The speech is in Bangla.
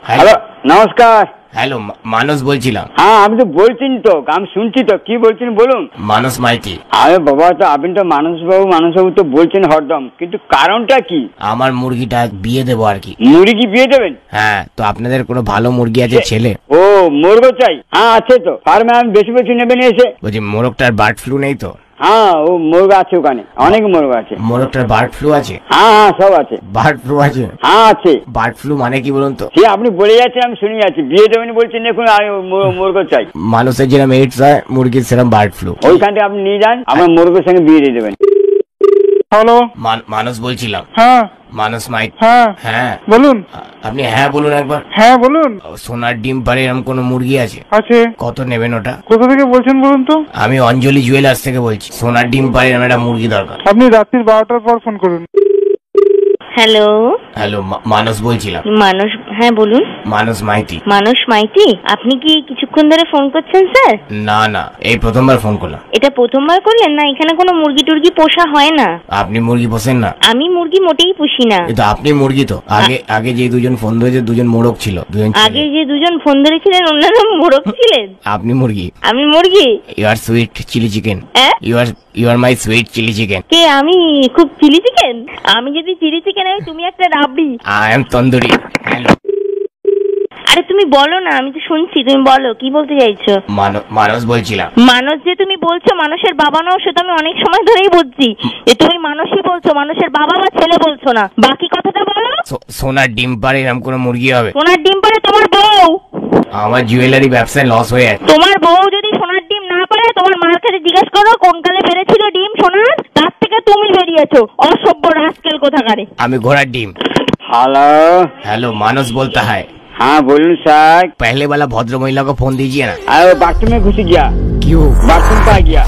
হ্যালো নমস্কার। হ্যালো মানস বলছিলাম। হ্যাঁ আপনি তো বলছেন তো, আমি শুনছি তো, কি বলছেন বলুন। মানস মাইতি। আরে বাবা, তো আপনি তো মানসবাবু তো বলছেন হরদম, কিন্তু কারণটা কি? আমার মুরগিটা বিয়ে দেবো আর কি। মুরগি বিয়ে দেবেন? হ্যাঁ, তো আপনাদের কোনো ভালো মুরগি আছে ছেলে? ও মুরগ চাই? হ্যাঁ আছে তো, ফার্মে আমি বেশি বেশি নেবেন এসে। বলছি মোরগটার বার্ড ফ্লু নেই তো? হ্যাঁ ও মুরগ আছে, ওখানে অনেক মুরগ আছে। মোরগটার বার্ড ফ্লু আছে? হ্যাঁ হ্যাঁ সব আছে। বার্ড ফ্লু আছে? হ্যাঁ আছে। বার্ড ফ্লু মানে কি বলুন তো? সে আপনি বলে যাচ্ছেন, আমি শুনে যাচ্ছি। বিয়ে দেবেন বলছেন, দেখুন আমি মুরগ চাই। মানুষের যেরকম এইডস হয়, মুরগির সেরকম বার্ড ফ্লু। ওইখান থেকে আপনি নিয়ে যান, আমার মুরগের সঙ্গে বিয়ে দিয়ে দেবেন। হ্যালো, মানস বলছিলাম। হ্যাঁ মানস মাইক। হ্যাঁ হ্যাঁ বলুন। আপনি হ্যাঁ বলুন একবার। হ্যাঁ বলুন। সোনার ডিম পারে এরকম কোনো মুরগি আছে? আছে। কত নেবেন ওটা? কোথা থেকে বলছেন বলুন তো? আমি অঞ্জলি জুয়েলার্স থেকে বলছি। সোনার ডিম পারে এরকম একটা মুরগি দরকার। আপনি রাত্রি 12টার পর ফোন করুন। হ্যালো হ্যালো মানস বলছিলাম। মানস, হ্যাঁ বলুন। মানস মাইতি। মানস মাইতি, আপনি কি কিছুক্ষণ ধরে ফোন করছেন স্যার? না না, এই প্রথমবার ফোন করলাম। এটা প্রথমবার করলেন? না, এখানে কোনো মুরগি টুরগি পোষা হয় না। আপনি মুরগি পোষেন না? আমি মুরগি মোটেই পুষি না। কিন্তু আপনি মুরগি তো। আগে যে দুজন ফোন ধরেছে দুজন মোরগ ছিল। আগে যে দুজন ফোন ধরেছিলেন ওনারা মোরগ ছিলেন। আপনি মুরগি। আমি মুরগি। You are sweet chilli chicken. You are my sweet chilli chicken. কে আমি? খুব চিলি চিকেন? আমি যদি চিলি চিকেন হয়, তুমি একটা রাবড়ি। I am tandoori. আরে তুমি বলো না, আমি তো শুনছি, তুমি বলো কি বলতে চাইছো। মানস বলছিলাম। মানস যে তুমি বলছো, মানুষের বাবা নাও, সেটা আমি অনেক সময় ধরেই বলছি। তুমি মানুষই বলছো, মানুষের বাবা বা ছেলে বলছো না। বাকি কথাটা বলো। সোনার ডিম পারে এরকম কোনো মুরগি হবে? সোনার ডিম পারে তোমার বউ। আমার জুয়েলারি ব্যবসায় লস হয়ে যাচ্ছে। তোমার বউ যদি সোনার ডিম না পারে, তোমার মার কাছে জিজ্ঞেস করো কোন কালে পেরেছিল ডিম সোনার, তার থেকে তুমি বেরিয়েছো অসভ্য রাস্কেল কোথাকারে। আমি ঘোড়ার ডিম। हेलो हेलो मानस बोलता है। हाँ बोलूं सर। पहले वाला भद्र महिला को फोन दीजिए ना। अरे बाथरूम में घुस गया। क्यों? बाथरूम पे आ गया।